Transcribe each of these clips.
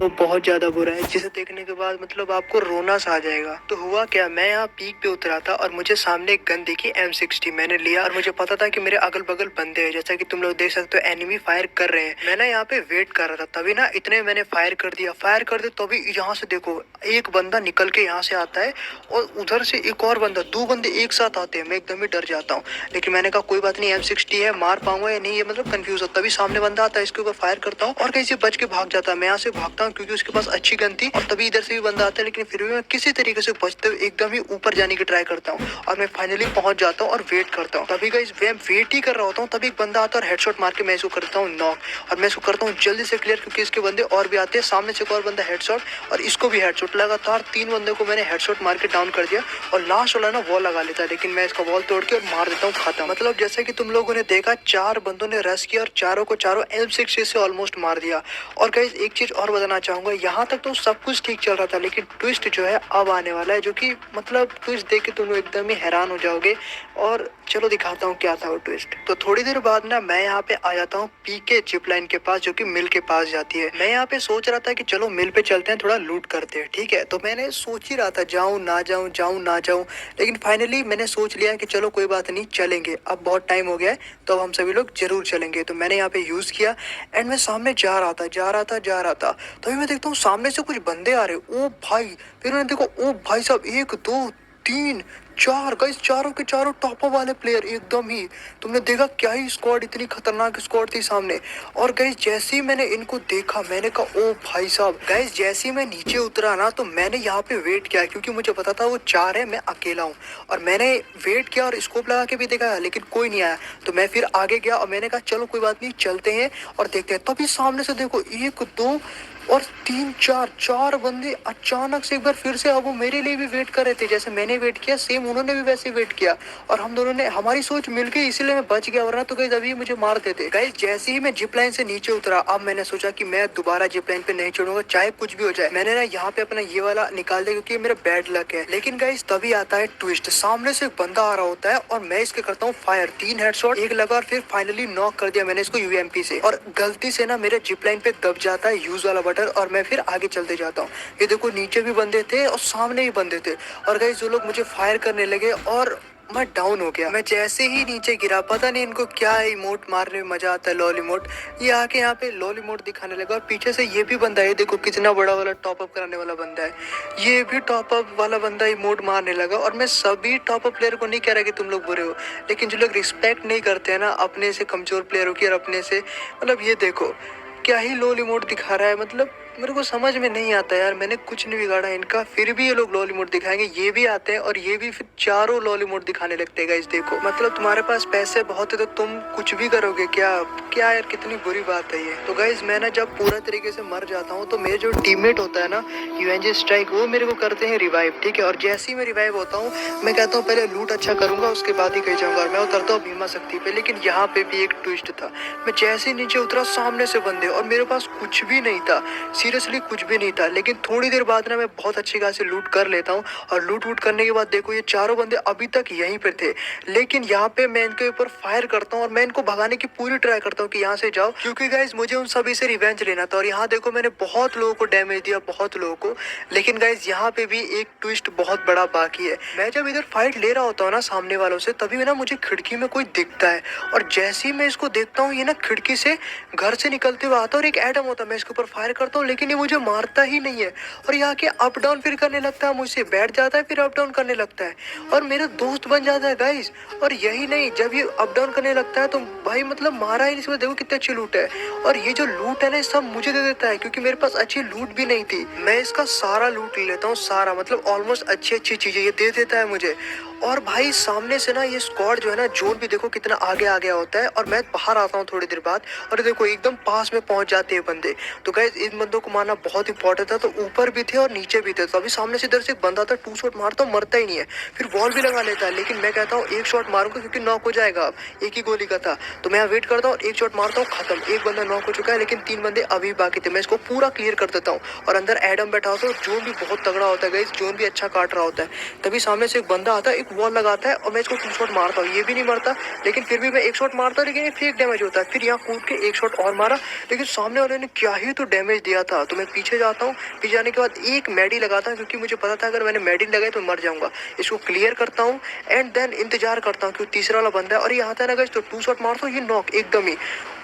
वो बहुत ज्यादा बुरा है, जिसे देखने के बाद मतलब आपको रोना सा आ जाएगा। तो हुआ क्या, मैं यहाँ पीक पे उतरा था और मुझे सामने एक गन दिखी M60। मैंने लिया और मुझे पता था कि मेरे अगल बगल बंदे हैं, जैसा कि तुम लोग देख सकते हो एनिमी फायर कर रहे हैं। मैं ना यहाँ पे वेट कर रहा था, तभी ना इतने मैंने फायर कर दिया। फायर कर दे तभी यहाँ से देखो एक बंदा निकल के यहाँ से आता है और उधर से एक और बंदा, दो बंदे एक साथ आते हैं। मैं एकदम ही डर जाता हूँ, लेकिन मैंने कहा कोई बात नहीं, M60 है, मार पाऊंगा या नहीं ये मतलब कंफ्यूज हो। तभी सामने बंदा आता है, इसके ऊपर फायर करता हूँ और कहीं से बच के भाग जाता है। मैं यहाँ से भागता हूँ क्योंकि उसके पास अच्छी गन थी, और तभी इधर से भी बंदा आता है, लेकिन फिर भी मैं किसी तरीके से बचते हुए एकदम ही ऊपर जाने की ट्राई करता हूँ और मैं फाइनली पहुंच जाता हूँ और वेट करता हूँ। तभी गाइस मैं वेट ही कर रहा होता हूँ, तभी एक बंदा आता है और हेडशॉट मार के मैं इसको करता हूँ नॉक, और मैं इसको करता हूँ जल्दी से क्लियर क्योंकि इसके बंदे और भी आते हैं। सामने से एक और बंदा हेडशॉट और इसको भी हेडशॉट। लगातार तीन बंदे को मैंने हेडशॉट मार के डाउन कर दिया और लास्ट वाला ना वॉल लगा लेता है, लेकिन मैं इसका वॉल तोड़ के और मार देता हूँ खत्म। मतलब जैसे कि तुम लोगों ने देखा, चार बंदों ने रश किया और चारों को चारों M60 से ऑलमोस्ट मार दिया। और गाइस एक चीज और बताना चाहूंगा, यहाँ तक तो सब कुछ ठीक चल रहा था, लेकिन ट्विस्ट जो है अब आने वाला है, जो कि मतलब ट्विस्ट देख के तुम लोग एकदम ही हैरान हो जाओगे। और चलो दिखाता हूँ क्या था वो ट्विस्ट। तो थोड़ी देर बाद ना मैं यहाँ पे आ जाता हूँ पीके जिप लाइन के पास, जो कि मिल के पास जाती है। मैं यहाँ पे सोच रहा था कि चलो मिल पे चलते हैं, थोड़ा लूट करते हैं, ठीक है। तो मैंने सोच ही रहा था जाऊँ ना जाऊँ, जाऊँ ना जाऊँ, लेकिन फाइनली मैंने सोच लिया कि चलो कोई बात नहीं, चलेंगे। अब बहुत टाइम हो गया है तो अब हम सभी लोग जरूर चलेंगे। तो मैंने यहाँ पे यूज किया एंड मैं सामने जा रहा था, जा रहा था, जा रहा था। तभी मैं देखता हूँ सामने से कुछ बंदे आ रहे, ओ भाई। फिर मैंने देखो, ओ भाई साहब, एक दो तीन चार, गाइस चारों के चारों टॉपर वाले प्लेयर एकदम ही। तुमने देखा क्या ही स्क्वाड, इतनी खतरनाक स्क्वाड थी सामने। और गाइस जैसे ही मैंने इनको देखा, मैंने कहा ओ भाई साहब। गाइस जैसे ही मैं नीचे उतरा ना, तो मैंने यहाँ पे वेट किया क्योंकि मुझे पता था वो चार है, मैं अकेला हूँ। और मैंने वेट किया और स्कोप लगा के भी देखा, लेकिन कोई नहीं आया। तो मैं फिर आगे गया और मैंने कहा चलो कोई बात नहीं, चलते हैं और देखते हैं। तभी सामने से देखो एक दो और तीन चार, चार बंदे अचानक से एक बार फिर से, अब वो मेरे लिए भी वेट कर रहे थे। जैसे मैंने वेट किया सेम उन्होंने भी वैसे वेट किया, और हम दोनों ने, हमारी सोच मिल गई, इसीलिए मैं बच गया, वरना तो गाइस अभी मुझे मार देते। गाइस जैसे ही मैं जिप लाइन से नीचे उतरा, अब मैंने सोचा कि मैं दोबारा जिप लाइन पे नहीं चढ़ूंगा, चाहे कुछ भी हो जाए। मैंने ना यहाँ पे अपना ये वाला निकाल दिया क्योंकि मेरा बैड लक है। लेकिन गाइस तभी आता है ट्विस्ट, सामने से एक बंदा आ रहा होता है और मैं इसके करता हूँ फायर। तीन हेडशॉट, एक लगा और फिर फाइनली नॉक कर दिया मैंने इसको UMP से, और गलती से ना मेरे जिप लाइन पे दब जाता है यूज वाला बटन और मैं फिर आगे चलते जाता हूँ। ये देखो नीचे भी बंदे थे और सामने भी बंदे थे, और गाइस जो लोग मुझे फायर करने लगे और मैं डाउन हो गया। मैं जैसे ही नीचे गिरा, पता नहीं इनको क्या इमोट मारने में मजा आता है, लॉल इमोट। ये आके यहाँ पे लॉल इमोट दिखाने लगा और पीछे से ये भी बंदा है, देखो कितना बड़ा वाला टॉप अप कराने वाला बंदा है, ये भी टॉप अप वाला बंदा इमोट मारने लगा। और मैं सभी टॉप अप प्लेयर को नहीं कह रहा कि तुम लोग बुरे हो, लेकिन जो लोग रिस्पेक्ट नहीं करते हैं ना अपने से कमजोर प्लेयरों की और अपने से, मतलब ये देखो क्या ही लोल इमोट दिखा रहा है। मतलब मेरे को समझ में नहीं आता यार, मैंने कुछ नहीं बिगाड़ा इनका, फिर भी ये लोग लॉल इमोट दिखाएंगे। ये भी आते हैं और ये भी फिर चारों लॉल इमोट दिखाने लगते हैं। गाइस देखो, मतलब तुम्हारे पास पैसे बहुत है तो तुम कुछ भी करोगे क्या? क्या यार, कितनी बुरी बात है ये। तो गाइस मैं ना जब पूरा तरीके से मर जाता हूँ तो मेरे जो टीममेट होता है ना, UNG स्ट्राइक, वो मेरे को करते हैं रिवाइव, ठीक है। और जैसे ही मैं रिवाइव होता हूँ, मैं कहता हूँ पहले लूट अच्छा करूंगा, उसके बाद ही कहीं जाऊंगा, और मैं उतरता हूँ भीमा शक्ति पे। लेकिन यहाँ पे भी एक ट्विस्ट था, मैं जैसे ही नीचे उतरा सामने से बंदे, और मेरे पास कुछ भी नहीं था, सीरियसली कुछ भी नहीं था। लेकिन थोड़ी देर बाद ना मैं बहुत अच्छी खासी लूट कर लेता हूँ, और लूट वूट करने के बाद देखो ये चारों बंदे अभी तक यहीं पर थे। लेकिन यहाँ पे मैं इनके ऊपर फायर करता हूँ और मैं इनको भगाने की पूरी ट्राई करता हूँ कि यहाँ से जाओ, क्योंकि गाइस मुझे उन सभी से रिवेंज लेना था। और यहाँ देखो मैंने बहुत लोगों को डैमेज दिया, बहुत लोगों को। लेकिन गाइस यहाँ पे भी एक ट्विस्ट बहुत बड़ा बाकी है। मैं जब इधर फाइट ले रहा होता हूँ ना सामने वालों से, तभी ना मुझे खिड़की में कोई दिखता है, और जैसे ही मैं इसको देखता हूँ, ये ना खिड़की से घर से निकलते हुए आता है और एक एडम होता है। मैं इसके ऊपर फायर करता हूँ लेकिन ये मुझे मारता ही नहीं है, और यहाँ के अप डाउन फिर करने लगता है, मुझसे बैठ जाता है फिर अप डाउन करने लगता है, और मेरा दोस्त बन जाता है गाइस। और यही नहीं, जब ये अप डाउन करने लगता है तो भाई मतलब मारा ही, इसमें देखो कितनी अच्छी लूट है। और ये जो लूट है ना, सब मुझे दे देता है क्योंकि मेरे पास अच्छी लूट भी नहीं थी। मैं इसका सारा लूट ले लेता हूँ, सारा मतलब ऑलमोस्ट अच्छी अच्छी चीजें ये दे देता है मुझे। और भाई सामने से ना ये स्क्वाड जो है ना, जोन भी देखो कितना आगे आ गया होता है, और मैं बाहर आता हूँ थोड़ी देर बाद, और देखो एकदम पास में पहुंच जाते हैं बंदे। तो गाइस इन बंदों को मारना बहुत इंपॉर्टेंट था, तो ऊपर भी थे और नीचे भी थे। तो अभी सामने से इधर से एक बंदा था, 2 शॉट मारता हूँ, मरता ही नहीं है, फिर वॉल भी लगा लेता है। लेकिन मैं कहता हूँ एक शॉट मारूंगा क्योंकि नॉक हो जाएगा, अब एक ही गोली का था। तो मैं वेट करता हूँ, एक शॉट मारता हूँ, खत्म। एक बंदा नॉक हो चुका है, लेकिन 3 बंदे अभी बाकी थे। मैं इसको पूरा क्लियर कर देता हूँ, और अंदर एडम बैठा होता है, जोन भी बहुत तगड़ा होता है गाइस, जोन भी अच्छा काट रहा होता है। तभी सामने से एक बंदा आता है, एक वॉल लगाता है और मैं इसको 2 शॉट मारता हूँ, ये भी नहीं मरता, लेकिन फिर भी मैं 1 शॉट मारता हूँ, लेकिन ये फेक डैमेज होता है। फिर यहाँ कूद के 1 शॉट और मारा, लेकिन सामने वाले ने क्या ही तो डैमेज दिया था। तो मैं पीछे जाता हूँ, पीछे जाने के बाद एक मेडी लगाता हूँ, क्योंकि मुझे पता था अगर मैंने मेडी लगाई तो मर जाऊंगा। इसको क्लियर करता हूँ एंड देन इंतजार करता हूँ कि तीसरा वाला बंदा है, और ये आता है ना गाइस, तो 2 शॉट मारता हूँ, ये नॉक एकदम ही।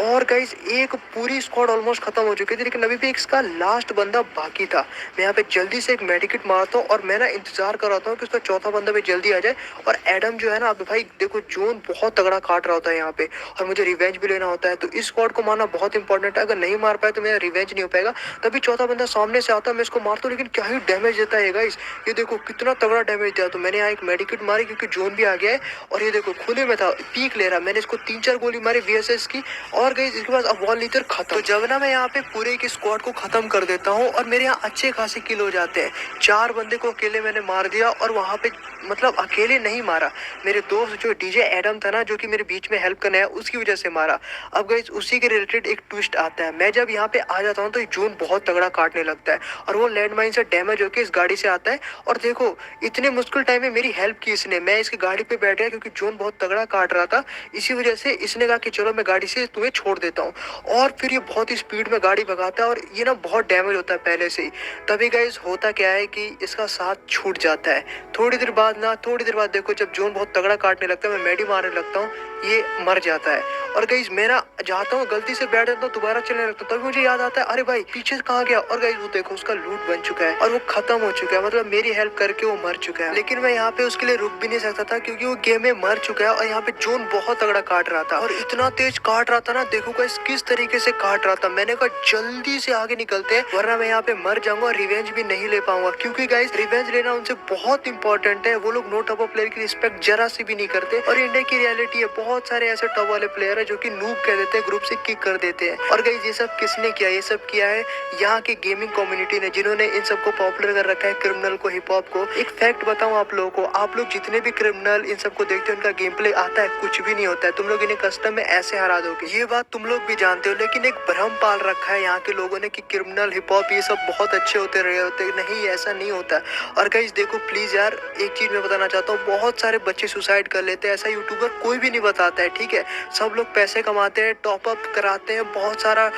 और गाइस एक पूरी स्क्वाड ऑलमोस्ट खत्म हो चुकी थी, लेकिन अभी भी इसका लास्ट बंदा बाकी था। मैं यहाँ पे जल्दी से एक मेडिकेट मारता हूँ और मैं ना इंतजार कर रहा हूँ कि उसका चौथा बंदा भी जल्दी आ जाए। और एडम जो है ना, अभी भाई देखो जोन बहुत तगड़ा काट रहा होता है यहाँ पे, और मुझे रिवेंज भी लेना होता है, तो इस स्क्वाड को मारना बहुत इंपॉर्टेंट है। अगर नहीं मार पाए तो मेरा रिवेंज नहीं हो पाएगा। तभी चौथा बंदा सामने से आता है, मैं इसको मारता हूँ, लेकिन क्या ही डैमेज देता है गाइस, ये देखो कितना तगड़ा डैमेज दिया। तो मैंने यहाँ एक मेडिकेट मारी क्योंकि जोन भी आ गया है, और ये देखो खुले में था, पीक ले रहा। मैंने इसको 3-4 गोली मारी VSS की, और गाइस इसके बाद अब वॉल लीटर खत्म। तो जब ना मैं यहाँ पे पूरे एक स्क्वाड को खत्म कर देता हूँ, और मेरे यहाँ अच्छे खासे किल हो जाते हैं। 4 बंदे को अकेले मैंने मार दिया, और वहाँ पे मतलब अकेले नहीं मारा, मेरे दोस्त जो डीजे एडम था ना, जो कि मेरे बीच में हेल्प करने आया, उसकी वजह से मारा। अब गाइस उसी के रिलेटेड एक ट्विस्ट आता है। मैं जब यहाँ पे आ जाता हूँ तो जोन बहुत तगड़ा काटने लगता है, और वो लैंडमाइन से डैमेज होकर इस गाड़ी से आता है। और देखो इतने मुश्किल टाइम में मेरी हेल्प की इसने, मैं इसकी गाड़ी पे बैठ गया क्योंकि जोन बहुत तगड़ा काट रहा था। इसी वजह से इसने कहा कि चलो मैं गाड़ी से तुम्हें छोड़ देता हूँ, और फिर ये बहुत ही स्पीड में गाड़ी भगाता है, और ये ना बहुत डैमेज होता है पहले से ही। तभी गाइस होता क्या है कि इसका साथ छूट जाता है। थोड़ी देर बाद देखो जब जोन बहुत तगड़ा काटने लगता है, मैं मेडी मारने लगता हूँ, ये मर जाता है। और गाइस मैं ना जाता हूँ, गलती से बैठ जाता हूँ, दोबारा चलने लगता हूँ, तभी मुझे याद आता है अरे भाई पीछे से कहाँ गया। और गाइस वो देखो उसका लूट बन चुका है, और वो खत्म हो चुका है, मतलब मेरी हेल्प करके वो मर चुका है। लेकिन मैं यहाँ पे उसके लिए रुक भी नहीं सकता था, क्योंकि वो गेम में मर चुका है, और यहाँ पे जोन बहुत तगड़ा काट रहा था, और इतना तेज काट रहा था ना, देखो गाइस किस तरीके से काट रहा था। मैंने कहा जल्दी से आगे निकलते हैं, वरना मैं यहाँ पे मर जाऊंगा और रिवेंज भी नहीं ले पाऊंगा, क्योंकि गाइस रिवेंज लेना उनसे बहुत इंपॉर्टेंट है। वो लोग नो टॉप प्लेयर की रिस्पेक्ट जरा सी भी नहीं करते, और इंडिया की रियलिटी है, बहुत सारे ऐसे टॉप वाले प्लेयर है जो कि नूब कह देते हैं, ग्रुप से किक कर देते हैं। और गाइस ये सब किसने किया, ये सब किया है यहाँ की गेमिंग कम्युनिटी ने, जिन्होंने इन सबको पॉपुलर कर रखा है, क्रिमिनल को, हिप हॉप को। एक फैक्ट बताऊं आप लोगों को, आप लोग जितने भी क्रिमिनल इन सबको देखते हो, उनका गेम प्ले आता है, कुछ भी नहीं होता है। तुम लोग इन्हें कस्टम में ऐसे हरा दोगे, ये बात तुम लोग भी जानते हो, लेकिन एक भ्रम पाल रखा है यहाँ के लोगों ने कि क्रिमिनल, हिप हॉप ये सब बहुत अच्छे होते रहे होते। नहीं, ऐसा नहीं होता। और गाइस देखो प्लीज यार, एक चीज मैं बताना चाहता हूँ, बहुत सारे बच्चे सुसाइड कर लेते हैं, ऐसा यूट्यूबर कोई भी नहीं बताता है, ठीक है। सब लोग पैसे कमाते हैं, टॉप अप कराते हैं, बहुत सारा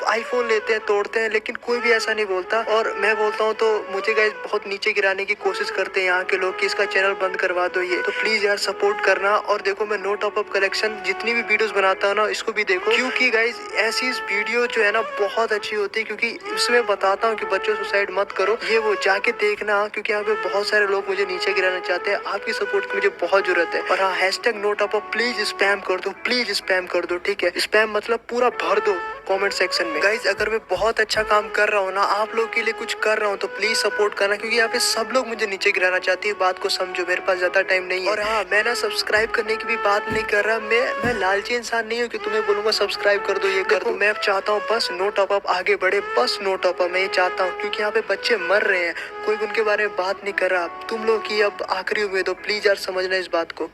आईफोन लेते हैं, तोड़ते हैं, लेकिन कोई भी ऐसा नहीं बोलता। और मैं बोलता हूँ तो मुझे गाइस बहुत नीचे गिराने की कोशिश करते हैं यहाँ के लोग कि इसका चैनल बंद करवा दो ये। तो प्लीज यार सपोर्ट करना। और देखो मैं नो टॉप अप कलेक्शन जितनी भी वीडियोस बनाता हूँ ना, इसको भी देखो, क्योंकि गाइस ऐसी वीडियो जो है ना बहुत अच्छी होती है, क्योंकि इसमें बताता हूँ कि बच्चों सुसाइड मत करो, ये वो जाके देखना, क्योंकि यहाँ पे बहुत सारे लोग मुझे नीचे गिराना चाहते हैं। आपकी सपोर्ट की मुझे बहुत जरूरत है। और हाँ, hashtag know top up please spam कर दो, प्लीज स्पैम कर दो, ठीक है। स्पैम मतलब पूरा भर दो कमेंट सेक्शन में। गाइज अगर मैं बहुत अच्छा काम कर रहा हूँ ना, आप लोग के लिए कुछ कर रहा हूँ, तो प्लीज सपोर्ट करना, क्योंकि यहाँ पे सब लोग मुझे नीचे गिराना चाहती है। बात को समझो, मेरे पास ज्यादा टाइम नहीं है। और हाँ, मैं ना सब्सक्राइब करने की भी बात नहीं कर रहा, मैं लालची इंसान नहीं हूँ कि तुम्हें बोलूंगा सब्सक्राइब कर दो, ये कर दो। मैं अब चाहता हूँ बस नो टॉप अप आगे बढ़े, बस नो टॉप अप मैं ये चाहता हूँ, क्योंकि यहाँ पे बच्चे मर रहे हैं, कोई उनके बारे में बात नहीं कर रहा। तुम लोग की अब आखिरी उम्मीद हो, प्लीज यार समझना इस बात को।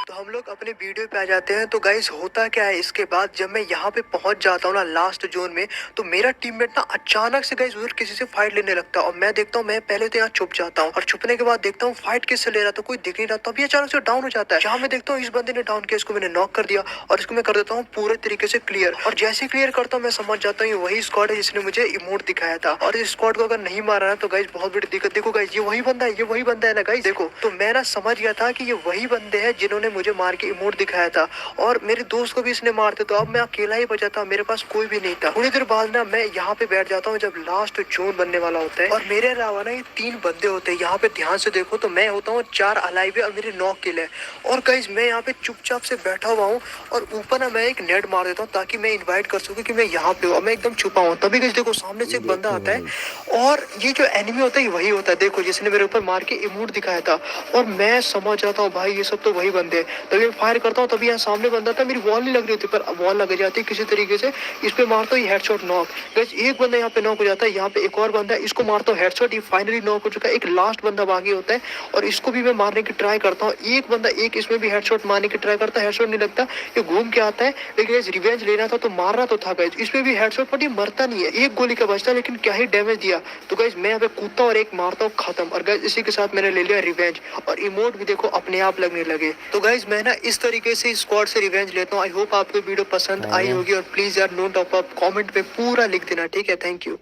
तो हम लोग अपने वीडियो पे आ जाते हैं। तो गाइस होता क्या है, इसके बाद जब मैं यहाँ पे पहुंच जाता हूँ ना लास्ट जोन में, तो मेरा टीममेट ना अचानक से गाइस उधर किसी से फाइट लेने लगता है, और मैं देखता हूँ, मैं पहले तो यहाँ छुप जाता हूँ, और छुपने के बाद देखता हूँ फाइट किससे ले रहा था, कोई दिख नहीं रहा। तभी अचानक से डाउन हो जाता है। जहाँ मैं देखता हूँ इस बंदे ने डाउन किया, इसको मैंने नॉक कर दिया, और इसको मैं कर देता हूँ पूरे तरीके से क्लियर। और जैसे क्लियर करता हूँ मैं समझ जाता हूँ ये वही स्क्वाड है जिसने मुझे इमोट दिखाया था, और इस स्क्वाड को अगर नहीं मारा ना तो गाइस बहुत बड़ी दिक्कत। देखो गाइस ये वही बंदा है, ये वही बंदा है ना गाइस, देखो। तो मैं ना समझ गया था कि ये वही बंदे हैं जिन्होंने मुझे मार के इमोट दिखाया था, और मेरे दोस्त को भी इसने मारते। तो अब मैं अकेला ही बचा था, मेरे पास कोई भी नहीं था। थोड़ी देर बाद ना मैं यहाँ पे बैठ जाता हूँ जब लास्ट जोन बनने वाला होता है, और मेरे अलावा ना ये 3 बंदे होते हैं। यहाँ पे ध्यान से देखो तो मैं होता हूँ 4 अलाइव है और मेरे 9 किल है। और गाइस मैं यहाँ पे चुपचाप से बैठा हुआ हूँ, और ऊपर ना मैं एक नेट मार देता हूँ ताकि मैं इन्वाइट कर सकूँ कि मैं यहाँ पे हूँ, मैं एकदम छुपा हूँ। तभी गाइस देखो सामने से एक बंदा आता है, और ये जो एनिमी होता है वही होता है, देखो जिसने मेरे ऊपर मार के इमोट दिखाया था। और मैं समझ जाता हूँ भाई ये सब तो वही बंदे हैं। तभी मैं फायर करता हूँ, तभी यहाँ सामने बंदा था, मेरी वॉल नहीं लग रही होती, पर वॉल लग जाती है किसी तरीके से। इस पे मारता हूँ, हेडशॉट नॉक। गाइस एक बंदा यहाँ पे नॉक हो जाता है, यहाँ पे एक और बंदा है, इसको मारता हूँ हेडशॉट, ये फाइनली नॉक हो चुका है। एक लास्ट बंदा बाकी होता है और इसको भी मैं मारने की ट्राई करता हूँ। एक बंदा एक इसमें भी हेडशॉट मारने की ट्राई करता है, हेडशॉट नहीं लगता, ये घूम के आता है। लेकिन गाइस रिवेंज लेना था तो मारना तो था गाइस, इसमें भी हेडशॉट, पर ये मरता नहीं है, एक गोली का बचता है, लेकिन क्या ही डैमेज दिया। तो गाइस मैं यहाँ पे कूदता और एक मारता हूँ, खत्म। और गाइस इसी के साथ मैंने ले लिया रिवेंज, और इमोट भी देखो अपने आप लगने लगे। तो गाइस मैं ना इस तरीके से स्क्वाड से रिवेंज लेता हूँ। आई होप आपको वीडियो पसंद आई बढ़िया। होगी, और प्लीज यार नोट ऑफ कमेंट पे पूरा लिख देना, ठीक है? Thank you.